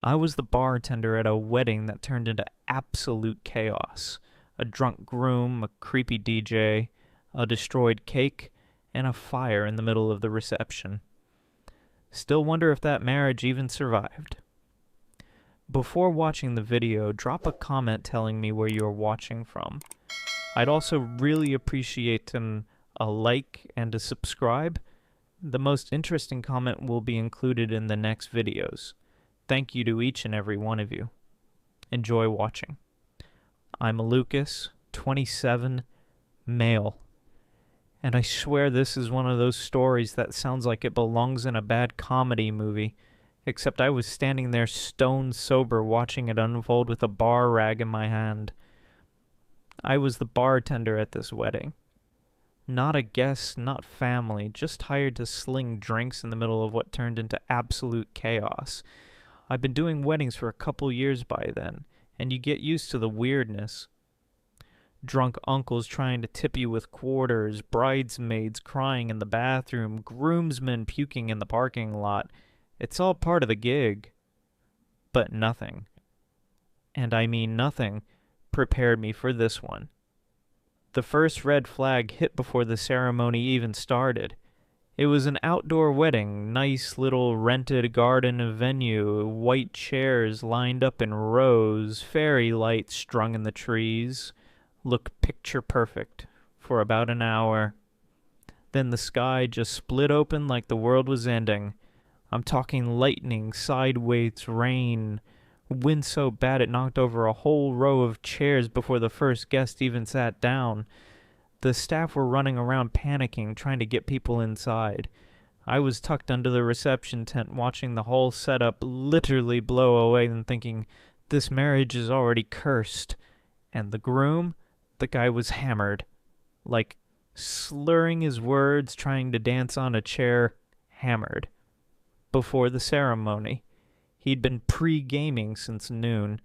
I was the bartender at a wedding that turned into absolute chaos. A drunk groom, a creepy DJ, a destroyed cake, and a fire in the middle of the reception. Still wonder if that marriage even survived. Before watching the video, drop a comment telling me where you're watching from. I'd also really appreciate a like and a subscribe. The most interesting comment will be included in the next videos. Thank you to each and every one of you. Enjoy watching. I'm Lucas, 27, male. And I swear this is one of those stories that sounds like it belongs in a bad comedy movie, except I was standing there stone sober watching it unfold with a bar rag in my hand. I was the bartender at this wedding. Not a guest, not family, just hired to sling drinks in the middle of what turned into absolute chaos. I've been doing weddings for a couple years by then, and you get used to the weirdness. Drunk uncles trying to tip you with quarters, bridesmaids crying in the bathroom, groomsmen puking in the parking lot. It's all part of the gig. But nothing, and I mean nothing, prepared me for this one. The first red flag hit before the ceremony even started. It was an outdoor wedding, nice little rented garden venue, white chairs lined up in rows, fairy lights strung in the trees. Look picture perfect for about an hour. Then the sky just split open like the world was ending. I'm talking lightning, sideways rain, wind so bad it knocked over a whole row of chairs before the first guest even sat down. The staff were running around panicking, trying to get people inside. I was tucked under the reception tent watching the whole setup literally blow away and thinking, this marriage is already cursed. And the groom? The guy was hammered. Like, slurring his words, trying to dance on a chair, hammered. Before the ceremony. He'd been pre-gaming since noon,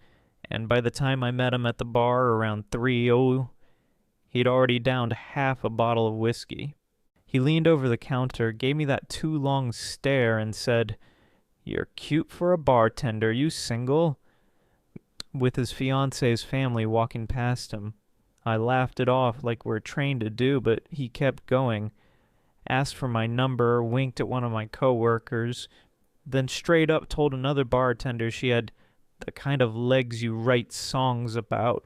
and by the time I met him at the bar around 3:00, he'd already downed half a bottle of whiskey. He leaned over the counter, gave me that too long stare, and said, "You're cute for a bartender, you single?" With his fiance's family walking past him. I laughed it off like we're trained to do, but he kept going. Asked for my number, winked at one of my coworkers, then straight up told another bartender she had the kind of legs you write songs about.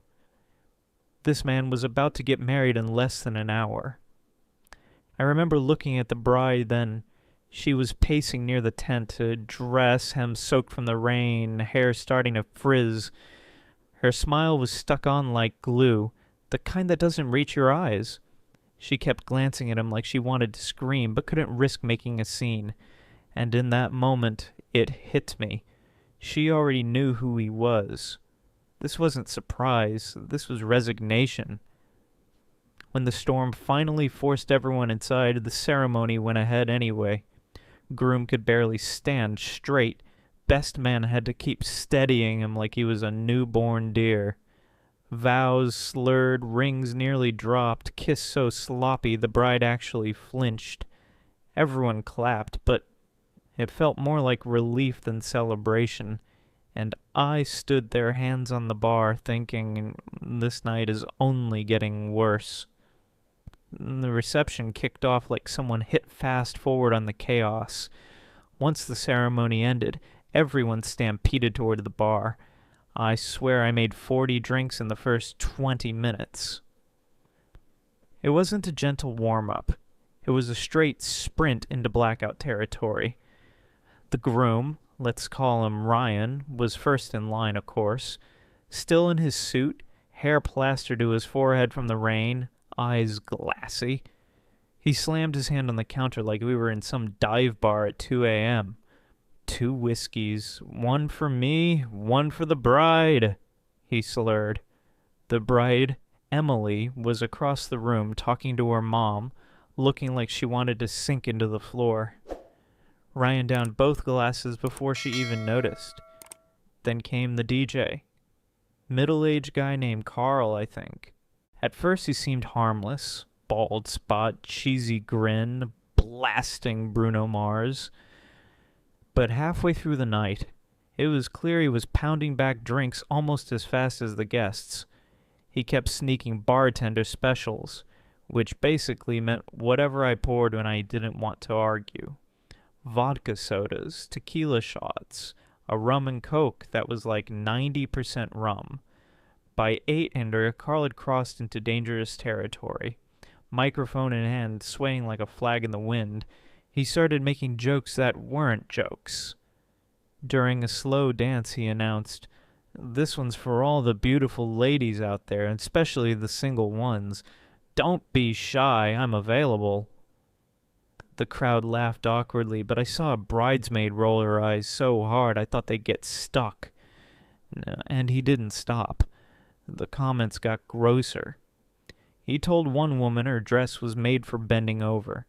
This man was about to get married in less than an hour. I remember looking at the bride then. She was pacing near the tent, a dress hem soaked from the rain, hair starting to frizz. Her smile was stuck on like glue, the kind that doesn't reach your eyes. She kept glancing at him like she wanted to scream, but couldn't risk making a scene. And in that moment, it hit me. She already knew who he was. This wasn't surprise, this was resignation. When the storm finally forced everyone inside, the ceremony went ahead anyway. Groom could barely stand straight. Best man had to keep steadying him like he was a newborn deer. Vows slurred, rings nearly dropped, kiss so sloppy the bride actually flinched. Everyone clapped, but it felt more like relief than celebration, and I stood there, hands on the bar, thinking, this night is only getting worse. The reception kicked off like someone hit fast forward on the chaos. Once the ceremony ended, everyone stampeded toward the bar. I swear I made 40 drinks in the first 20 minutes. It wasn't a gentle warm-up. It was a straight sprint into blackout territory. The groom, let's call him Ryan, was first in line, of course. Still in his suit, hair plastered to his forehead from the rain, eyes glassy. He slammed his hand on the counter like we were in some dive bar at 2 a.m. 2 whiskeys, one for me, one for the bride, he slurred. The bride, Emily, was across the room talking to her mom, looking like she wanted to sink into the floor. Ryan downed both glasses before she even noticed. Then came the DJ. Middle-aged guy named Carl, I think. At first he seemed harmless. Bald spot, cheesy grin, blasting Bruno Mars. But halfway through the night, It was clear he was pounding back drinks almost as fast as the guests. He kept sneaking bartender specials, which basically meant whatever I poured when I didn't want to argue. Vodka sodas, tequila shots, a rum and coke that was like 90% rum. By 8 Carl had crossed into dangerous territory. Microphone in hand, swaying like a flag in the wind, he started making jokes that weren't jokes. During a slow dance, he announced, "This one's for all the beautiful ladies out there, and especially the single ones. Don't be shy, I'm available." The crowd laughed awkwardly, but I saw a bridesmaid roll her eyes so hard I thought they'd get stuck. And he didn't stop. The comments got grosser. He told one woman her dress was made for bending over.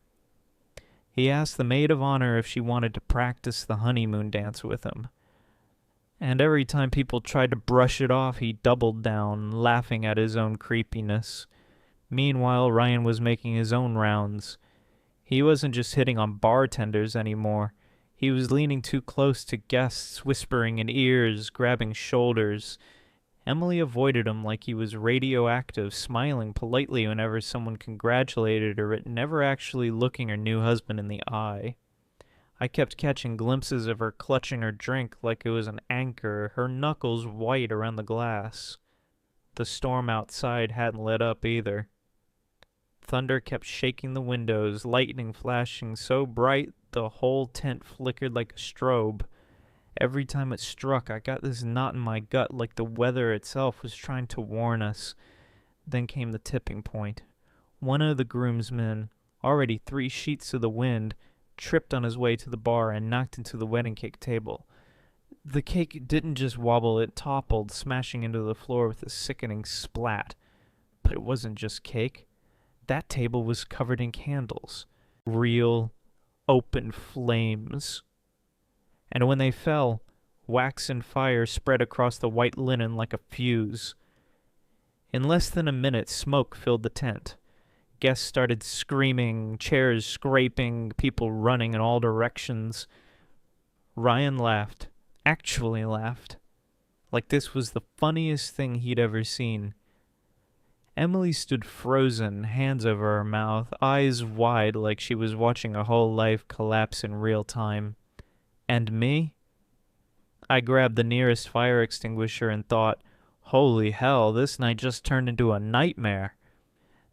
He asked the maid of honor if she wanted to practice the honeymoon dance with him. And every time people tried to brush it off, he doubled down, laughing at his own creepiness. Meanwhile, Ryan was making his own rounds. He wasn't just hitting on bartenders anymore. He was leaning too close to guests, whispering in ears, grabbing shoulders. Emily avoided him like he was radioactive, smiling politely whenever someone congratulated her, but never actually looking her new husband in the eye. I kept catching glimpses of her clutching her drink like it was an anchor, her knuckles white around the glass. The storm outside hadn't let up either. Thunder kept shaking the windows, lightning flashing so bright the whole tent flickered like a strobe. Every time it struck, I got this knot in my gut like the weather itself was trying to warn us. Then came the tipping point. One of the groomsmen, already 3 sheets to the wind, tripped on his way to the bar and knocked into the wedding cake table. The cake didn't just wobble, it toppled, smashing into the floor with a sickening splat. But it wasn't just cake. That table was covered in candles. Real, open flames. And when they fell, wax and fire spread across the white linen like a fuse. In less than a minute, smoke filled the tent. Guests started screaming, chairs scraping, people running in all directions. Ryan laughed, actually laughed, like this was the funniest thing he'd ever seen. Emily stood frozen, hands over her mouth, eyes wide like she was watching her whole life collapse in real time. And me? I grabbed the nearest fire extinguisher and thought, holy hell, this night just turned into a nightmare.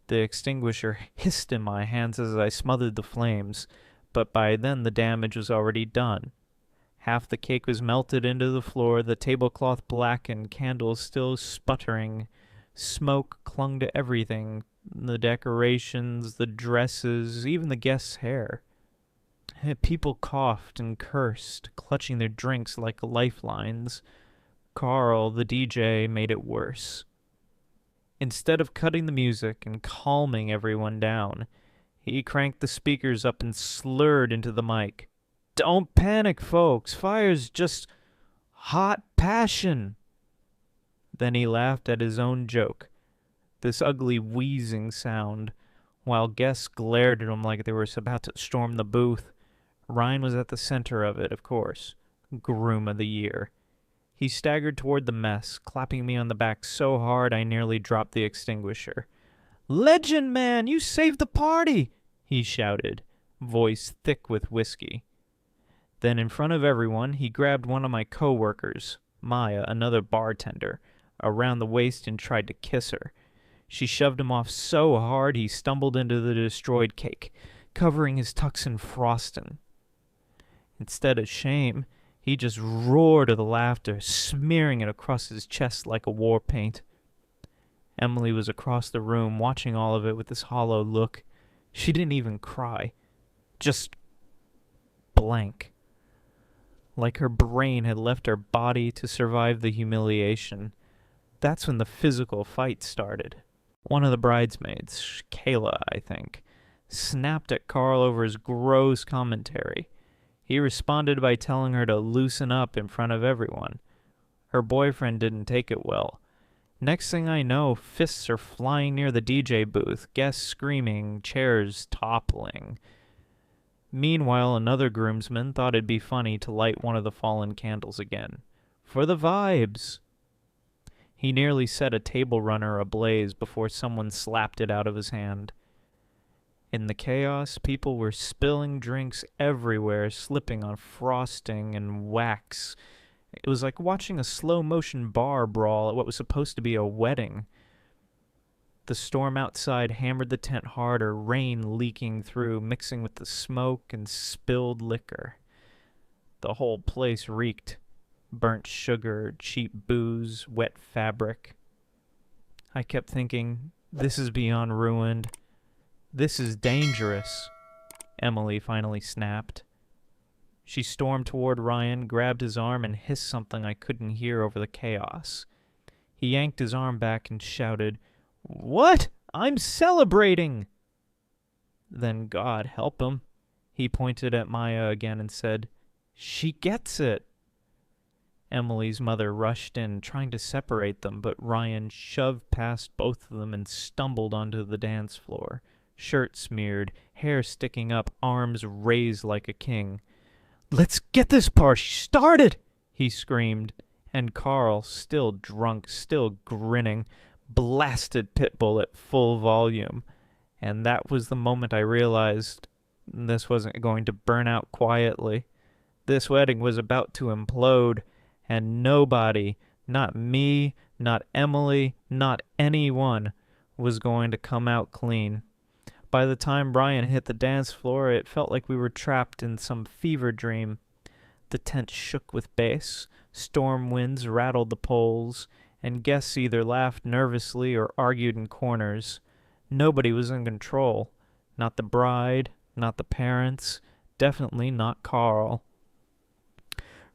The extinguisher hissed in my hands as I smothered the flames, but by then the damage was already done. Half the cake was melted into the floor, the tablecloth blackened, candles still sputtering. Smoke clung to everything, the decorations, the dresses, even the guests' hair. People coughed and cursed, clutching their drinks like lifelines. Carl, the DJ, made it worse. Instead of cutting the music and calming everyone down, he cranked the speakers up and slurred into the mic. "Don't panic, folks. Fire's just hot passion." Then he laughed at his own joke, this ugly wheezing sound, while guests glared at him like they were about to storm the booth. Ryan was at the center of it, of course. Groom of the year. He staggered toward the mess, clapping me on the back so hard I nearly dropped the extinguisher. "Legend, man! You saved the party!" he shouted, voice thick with whiskey. Then in front of everyone, he grabbed one of my co-workers, Maya, another bartender, around the waist and tried to kiss her. She shoved him off so hard he stumbled into the destroyed cake, covering his tux in frosting. Instead of shame, he just roared with laughter, smearing it across his chest like a war paint. Emily was across the room, watching all of it with this hollow look. She didn't even cry. Just blank. Like her brain had left her body to survive the humiliation. That's when the physical fight started. One of the bridesmaids, Kayla, I think, snapped at Carl over his gross commentary. He responded by telling her to loosen up in front of everyone. Her boyfriend didn't take it well. Next thing I know, fists are flying near the DJ booth, guests screaming, chairs toppling. Meanwhile, another groomsman thought it'd be funny to light one of the fallen candles again. For the vibes. He nearly set a table runner ablaze before someone slapped it out of his hand. In the chaos, people were spilling drinks everywhere, slipping on frosting and wax. It was like watching a slow-motion bar brawl at what was supposed to be a wedding. The storm outside hammered the tent harder, rain leaking through, mixing with the smoke and spilled liquor. The whole place reeked. Burnt sugar, cheap booze, wet fabric. I kept thinking, this is beyond ruined. This is dangerous. Emily finally snapped. She stormed toward Ryan, grabbed his arm, and hissed something I couldn't hear over the chaos. He yanked his arm back and shouted, "What? I'm celebrating!" Then God help him. He pointed at Maya again and said, "She gets it." Emily's mother rushed in, trying to separate them, but Ryan shoved past both of them and stumbled onto the dance floor, shirt smeared, hair sticking up, arms raised like a king. "Let's get this party started!" he screamed, and Carl, still drunk, still grinning, blasted Pitbull at full volume. And that was the moment I realized this wasn't going to burn out quietly. This wedding was about to implode, and nobody, not me, not Emily, not anyone, was going to come out clean. By the time Brian hit the dance floor, it felt like we were trapped in some fever dream. The tent shook with bass, storm winds rattled the poles, and guests either laughed nervously or argued in corners. Nobody was in control. Not the bride, not the parents, definitely not Carl.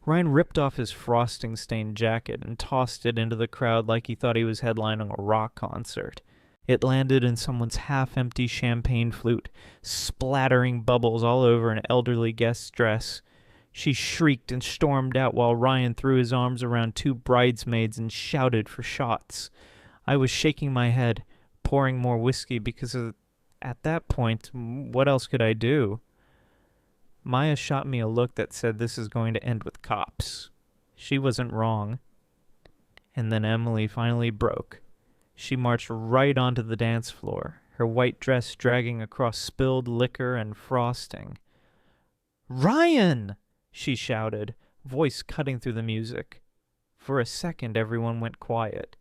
Ryan ripped off his frosting-stained jacket and tossed it into the crowd like he thought he was headlining a rock concert. It landed in someone's half-empty champagne flute, splattering bubbles all over an elderly guest's dress. She shrieked and stormed out while Ryan threw his arms around two bridesmaids and shouted for shots. I was shaking my head, pouring more whiskey because at that point, what else could I do? Maya shot me a look that said this is going to end with cops. She wasn't wrong. And then Emily finally broke. She marched right onto the dance floor, her white dress dragging across spilled liquor and frosting. "Ryan!" she shouted, voice cutting through the music. For a second, everyone went quiet.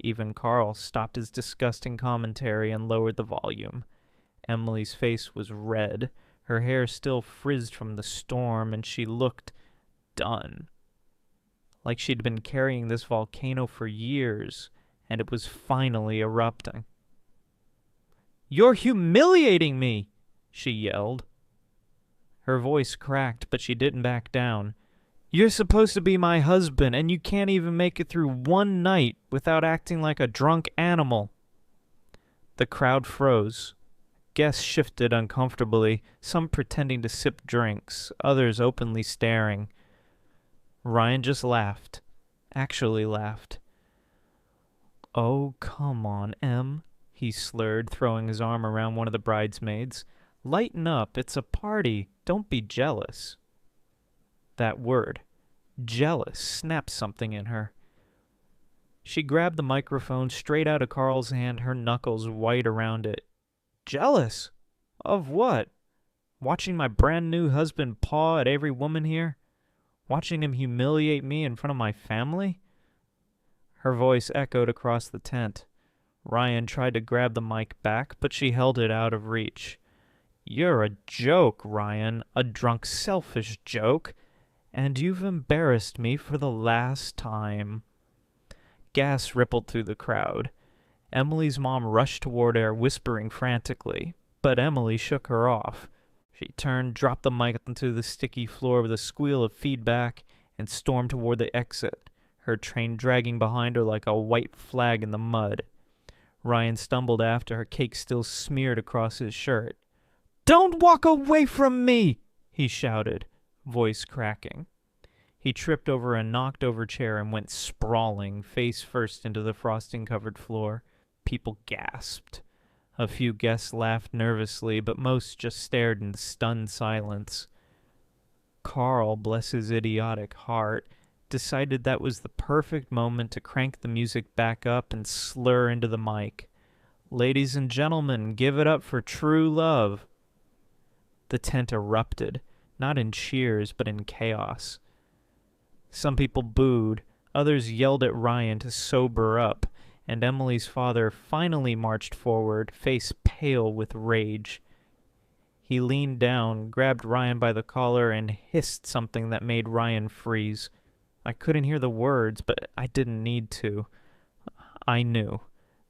Even Carl stopped his disgusting commentary and lowered the volume. Emily's face was red, her hair still frizzed from the storm, and she looked done. Like she'd been carrying this volcano for years, and it was finally erupting. "You're humiliating me!" she yelled. Her voice cracked, but she didn't back down. "You're supposed to be my husband, and you can't even make it through one night without acting like a drunk animal." The crowd froze. Guests shifted uncomfortably, some pretending to sip drinks, others openly staring. Ryan just laughed. Actually laughed. "Oh, come on, Em," he slurred, throwing his arm around one of the bridesmaids. "Lighten up, it's a party. Don't be jealous." That word, jealous, snapped something in her. She grabbed the microphone straight out of Carl's hand, her knuckles white around it. "Jealous? Of what? Watching my brand new husband paw at every woman here? Watching him humiliate me in front of my family?" Her voice echoed across the tent. Ryan tried to grab the mic back, but she held it out of reach. "You're a joke, Ryan, a drunk, selfish joke, and you've embarrassed me for the last time." Gas rippled through the crowd. Emily's mom rushed toward her, whispering frantically, but Emily shook her off. She turned, dropped the mic onto the sticky floor with a squeal of feedback, and stormed toward the exit, her train dragging behind her like a white flag in the mud. Ryan stumbled after her, cake still smeared across his shirt. "Don't walk away from me!" he shouted, voice cracking. He tripped over a knocked-over chair and went sprawling, face first into the frosting-covered floor. People gasped. A few guests laughed nervously, but most just stared in stunned silence. Carl, bless his idiotic heart, decided that was the perfect moment to crank the music back up and slur into the mic. "Ladies and gentlemen, give it up for true love." The tent erupted, not in cheers, but in chaos. Some people booed, others yelled at Ryan to sober up, and Emily's father finally marched forward, face pale with rage. He leaned down, grabbed Ryan by the collar, and hissed something that made Ryan freeze. I couldn't hear the words, but I didn't need to. I knew.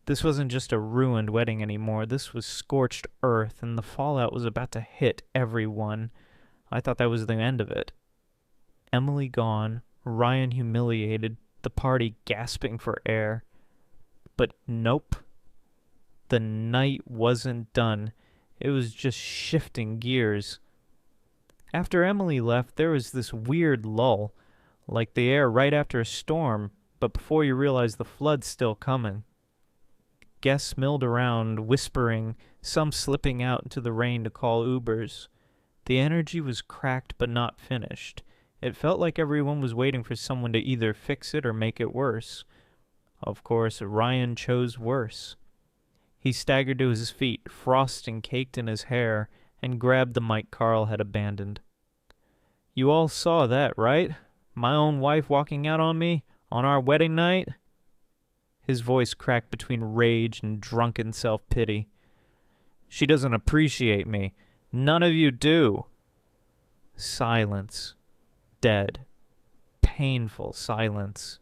This wasn't just a ruined wedding anymore. This was scorched earth, and the fallout was about to hit everyone. I thought that was the end of it. Emily gone, Ryan humiliated, the party gasping for air. But nope. The night wasn't done. It was just shifting gears. After Emily left, there was this weird lull, like the air right after a storm, but before you realize the flood's still coming. Guests milled around, whispering, some slipping out into the rain to call Ubers. The energy was cracked but not finished. It felt like everyone was waiting for someone to either fix it or make it worse. Of course, Ryan chose worse. He staggered to his feet, frosting caked in his hair, and grabbed the mic Carl had abandoned. "You all saw that, right? My own wife walking out on me on our wedding night?" His voice cracked between rage and drunken self-pity. "She doesn't appreciate me. None of you do." Silence. Dead. Painful silence.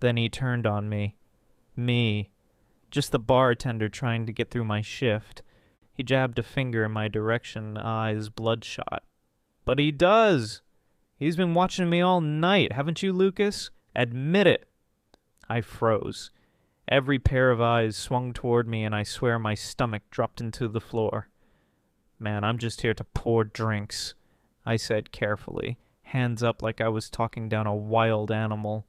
Then he turned on me. Me. Just the bartender trying to get through my shift. He jabbed a finger in my direction, eyes bloodshot. "But he does! He's been watching me all night, haven't you, Lucas? Admit it!" I froze. Every pair of eyes swung toward me, and I swear my stomach dropped into the floor. "Man, I'm just here to pour drinks," I said carefully, hands up like I was talking down a wild animal.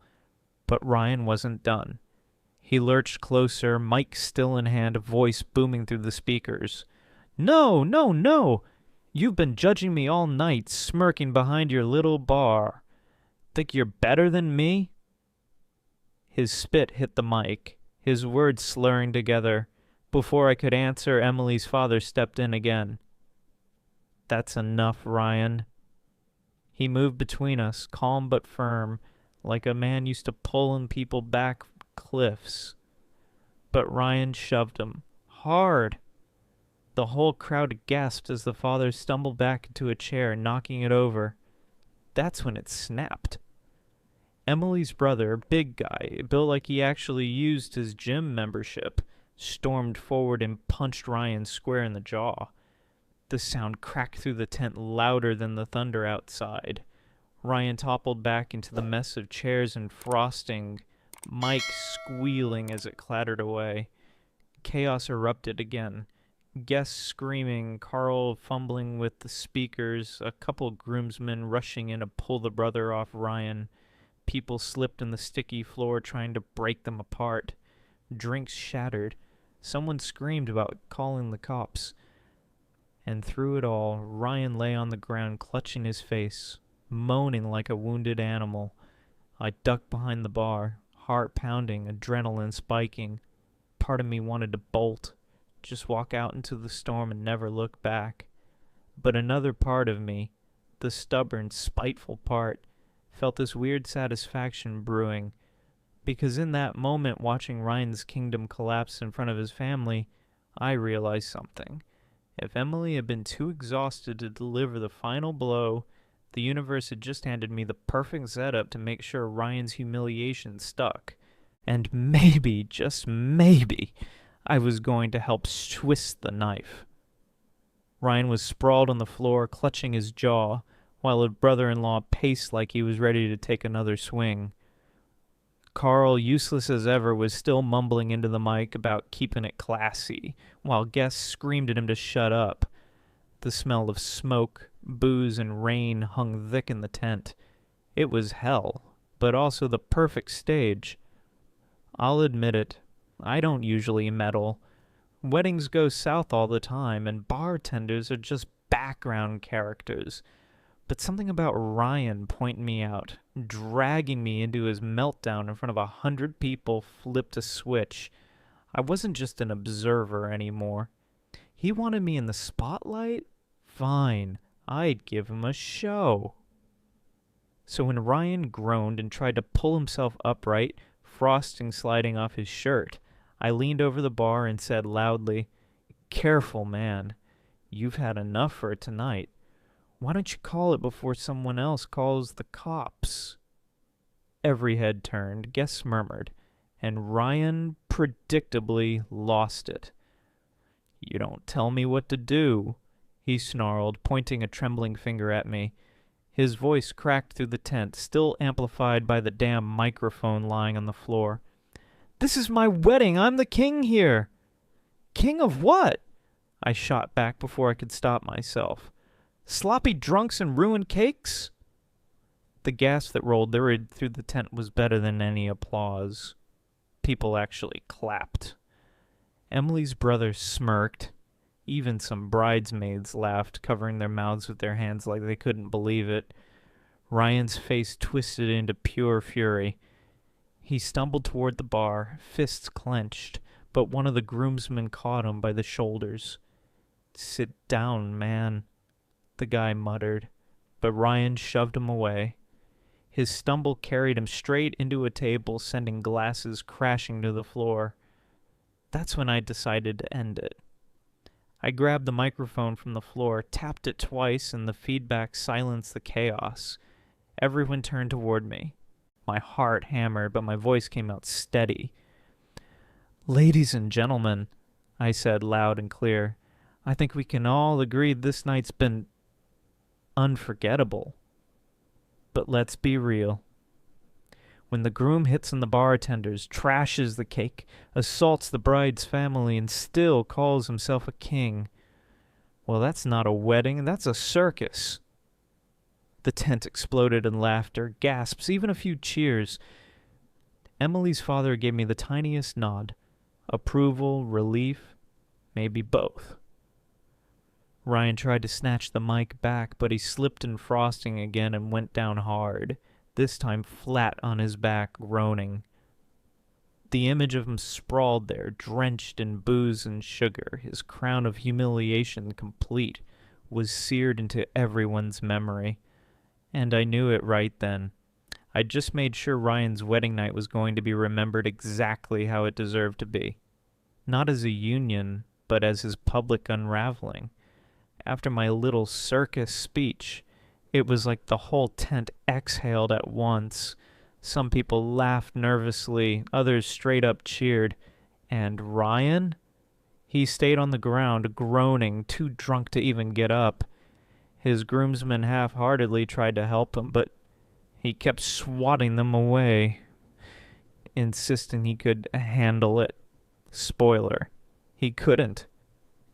But Ryan wasn't done. He lurched closer, mic still in hand, voice booming through the speakers. "No, no, no! You've been judging me all night, smirking behind your little bar. Think you're better than me?" His spit hit the mic, his words slurring together. Before I could answer, Emily's father stepped in again. "That's enough, Ryan." He moved between us, calm but firm, like a man used to pulling people back cliffs. But Ryan shoved him. Hard. The whole crowd gasped as the father stumbled back into a chair, knocking it over. That's when it snapped. Emily's brother, big guy, built like he actually used his gym membership, stormed forward and punched Ryan square in the jaw. The sound cracked through the tent louder than the thunder outside. Ryan toppled back into the mess of chairs and frosting, Mike squealing as it clattered away. Chaos erupted again. Guests screaming, Carl fumbling with the speakers, a couple groomsmen rushing in to pull the brother off Ryan. People slipped on the sticky floor trying to break them apart. Drinks shattered. Someone screamed about calling the cops. And through it all, Ryan lay on the ground clutching his face, moaning like a wounded animal. I ducked behind the bar, heart pounding, adrenaline spiking. Part of me wanted to bolt, just walk out into the storm and never look back. But another part of me, the stubborn, spiteful part, felt this weird satisfaction brewing, because in that moment watching Ryan's kingdom collapse in front of his family, I realized something. If Emily had been too exhausted to deliver the final blow, the universe had just handed me the perfect setup to make sure Ryan's humiliation stuck. And maybe, just maybe, I was going to help twist the knife. Ryan was sprawled on the floor, clutching his jaw, while his brother-in-law paced like he was ready to take another swing. Carl, useless as ever, was still mumbling into the mic about keeping it classy, while guests screamed at him to shut up. The smell of smoke, booze, and rain hung thick in the tent. It was hell, but also the perfect stage. I'll admit it, I don't usually meddle. Weddings go south all the time, and bartenders are just background characters. But something about Ryan pointing me out, dragging me into his meltdown in front of 100 people flipped a switch. I wasn't just an observer anymore. He wanted me in the spotlight? Fine, I'd give him a show. So when Ryan groaned and tried to pull himself upright, frosting sliding off his shirt, I leaned over the bar and said loudly, "Careful, man. You've had enough for tonight. Why don't you call it before someone else calls the cops?" Every head turned, guests murmured, and Ryan predictably lost it. "You don't tell me what to do," he snarled, pointing a trembling finger at me. His voice cracked through the tent, still amplified by the damn microphone lying on the floor. "This is my wedding. I'm the king here." "King of what?" I shot back before I could stop myself. "Sloppy drunks and ruined cakes?" The gas that rolled through the tent was better than any applause. People actually clapped. Emily's brother smirked. Even some bridesmaids laughed, covering their mouths with their hands like they couldn't believe it. Ryan's face twisted into pure fury. He stumbled toward the bar, fists clenched, but one of the groomsmen caught him by the shoulders. "Sit down, man," the guy muttered, but Ryan shoved him away. His stumble carried him straight into a table, sending glasses crashing to the floor. That's when I decided to end it. I grabbed the microphone from the floor, tapped it twice, and the feedback silenced the chaos. Everyone turned toward me. My heart hammered, but my voice came out steady. "Ladies and gentlemen," I said loud and clear, "I think we can all agree this night's been unforgettable. But let's be real. When the groom hits on the bartenders, trashes the cake, assaults the bride's family, and still calls himself a king, well, that's not a wedding, that's a circus." The tent exploded in laughter, gasps, even a few cheers. Emily's father gave me the tiniest nod. Approval, relief, maybe both. Ryan tried to snatch the mic back, but he slipped in frosting again and went down hard, this time flat on his back, groaning. The image of him sprawled there, drenched in booze and sugar, his crown of humiliation complete, was seared into everyone's memory. And I knew it right then. I'd just made sure Ryan's wedding night was going to be remembered exactly how it deserved to be. Not as a union, but as his public unraveling. After my little circus speech, it was like the whole tent exhaled at once. Some people laughed nervously, others straight up cheered. And Ryan? He stayed on the ground, groaning, too drunk to even get up. His groomsmen half-heartedly tried to help him, but he kept swatting them away, insisting he could handle it. Spoiler, he couldn't.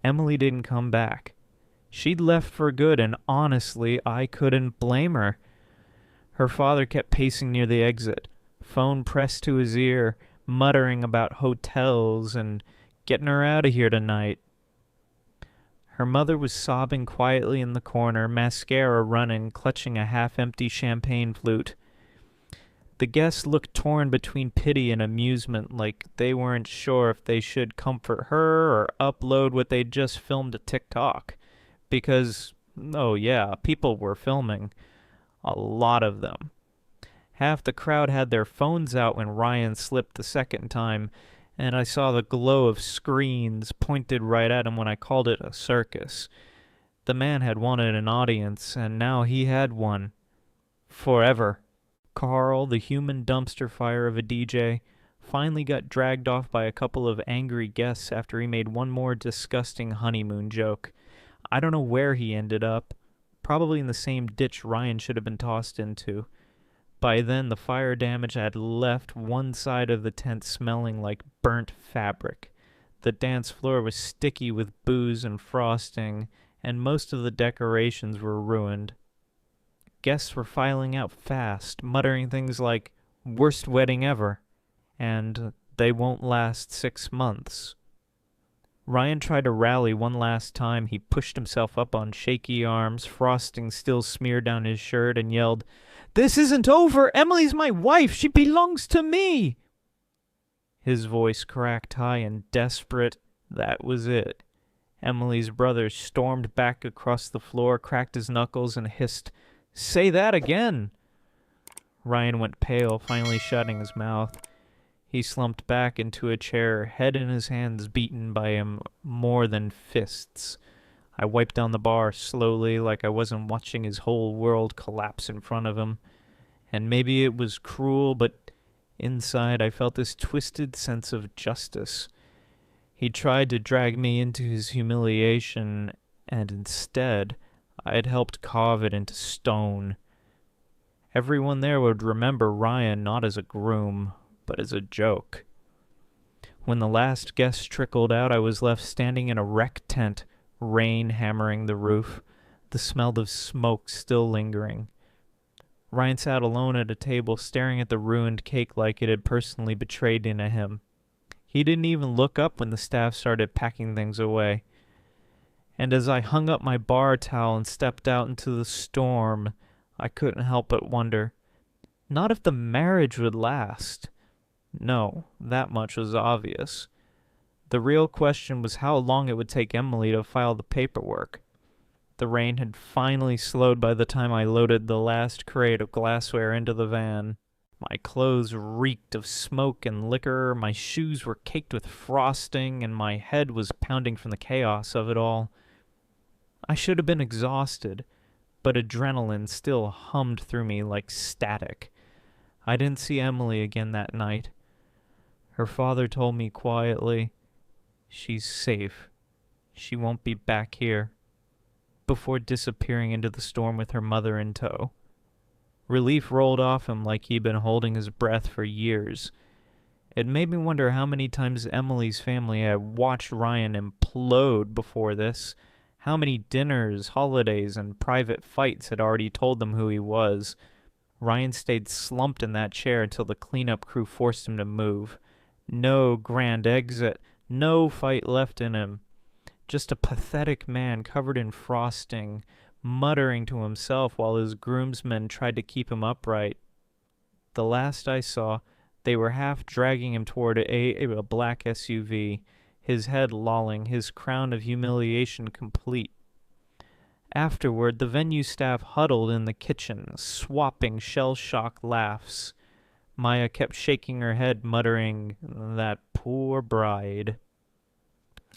Emily didn't come back. She'd left for good, and honestly, I couldn't blame her. Her father kept pacing near the exit, phone pressed to his ear, muttering about hotels and getting her out of here tonight. Her mother was sobbing quietly in the corner, mascara running, clutching a half-empty champagne flute. The guests looked torn between pity and amusement, like they weren't sure if they should comfort her or upload what they'd just filmed to TikTok. Because, oh yeah, people were filming. A lot of them. Half the crowd had their phones out when Ryan slipped the second time, and I saw the glow of screens pointed right at him when I called it a circus. The man had wanted an audience, and now he had one. Forever. Carl, the human dumpster fire of a DJ, finally got dragged off by a couple of angry guests after he made one more disgusting honeymoon joke. I don't know where he ended up. Probably in the same ditch Ryan should have been tossed into. By then, the fire damage had left one side of the tent smelling like burnt fabric. The dance floor was sticky with booze and frosting, and most of the decorations were ruined. Guests were filing out fast, muttering things like, "Worst wedding ever," and "They won't last 6 months." Ryan tried to rally one last time. He pushed himself up on shaky arms, frosting still smeared down his shirt, and yelled, "This isn't over! Emily's my wife! She belongs to me!" His voice cracked high and desperate. That was it. Emily's brother stormed back across the floor, cracked his knuckles, and hissed, "Say that again!" Ryan went pale, finally shutting his mouth. He slumped back into a chair, head in his hands, beaten by him more than fists. I wiped down the bar slowly, like I wasn't watching his whole world collapse in front of him. And maybe it was cruel, but inside I felt this twisted sense of justice. He tried to drag me into his humiliation, and instead I had helped carve it into stone. Everyone there would remember Ryan not as a groom, but as a joke. When the last guest trickled out, I was left standing in a wreck tent, rain hammering the roof, the smell of smoke still lingering. Ryan sat alone at a table, staring at the ruined cake like it had personally betrayed into him. He didn't even look up when the staff started packing things away. And as I hung up my bar towel and stepped out into the storm, I couldn't help but wonder, not if the marriage would last. No, that much was obvious. The real question was how long it would take Emily to file the paperwork. The rain had finally slowed by the time I loaded the last crate of glassware into the van. My clothes reeked of smoke and liquor, my shoes were caked with frosting, and my head was pounding from the chaos of it all. I should have been exhausted, but adrenaline still hummed through me like static. I didn't see Emily again that night. Her father told me quietly, "She's safe. She won't be back here," before disappearing into the storm with her mother in tow. Relief rolled off him like he'd been holding his breath for years. It made me wonder how many times Emily's family had watched Ryan implode before this, how many dinners, holidays, and private fights had already told them who he was. Ryan stayed slumped in that chair until the cleanup crew forced him to move. No grand exit, no fight left in him. Just a pathetic man covered in frosting, muttering to himself while his groomsmen tried to keep him upright. The last I saw, they were half dragging him toward a black SUV, his head lolling, his crown of humiliation complete. Afterward, the venue staff huddled in the kitchen, swapping shell-shocked laughs. Maya kept shaking her head, muttering, "That poor bride,"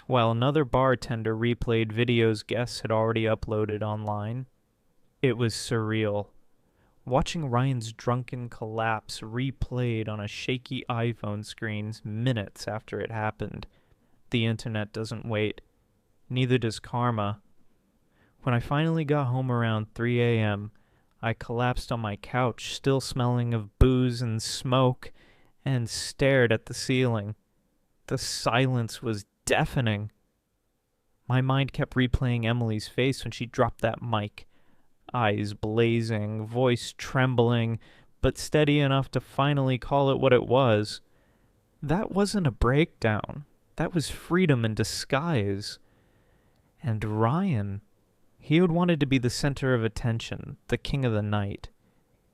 while another bartender replayed videos guests had already uploaded online. It was surreal. Watching Ryan's drunken collapse replayed on a shaky iPhone screen minutes after it happened. The internet doesn't wait. Neither does karma. When I finally got home around 3 a.m., I collapsed on my couch, still smelling of booze and smoke, and stared at the ceiling. The silence was deafening. My mind kept replaying Emily's face when she dropped that mic. Eyes blazing, voice trembling, but steady enough to finally call it what it was. That wasn't a breakdown. That was freedom in disguise. And Ryan, he had wanted to be the center of attention, the king of the night.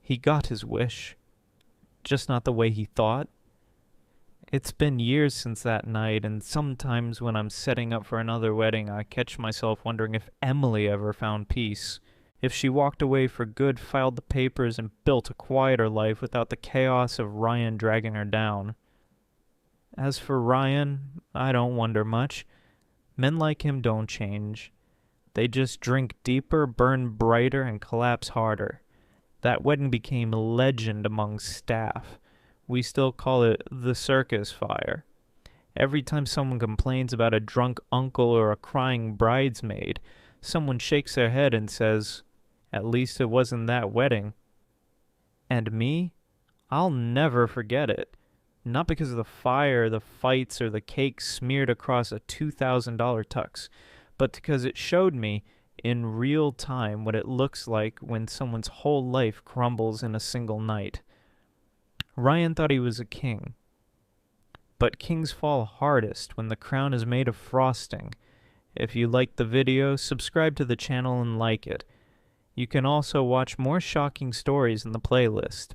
He got his wish. Just not the way he thought. It's been years since that night, and sometimes when I'm setting up for another wedding, I catch myself wondering if Emily ever found peace. If she walked away for good, filed the papers, and built a quieter life without the chaos of Ryan dragging her down. As for Ryan, I don't wonder much. Men like him don't change. They just drink deeper, burn brighter, and collapse harder. That wedding became a legend among staff. We still call it the circus fire. Every time someone complains about a drunk uncle or a crying bridesmaid, someone shakes their head and says, "At least it wasn't that wedding." And me? I'll never forget it. Not because of the fire, the fights, or the cake smeared across a $2,000 tux, but because it showed me, in real time, what it looks like when someone's whole life crumbles in a single night. Ryan thought he was a king. but kings fall hardest when the crown is made of frosting. If you liked the video, subscribe to the channel and like it. You can also watch more shocking stories in the playlist.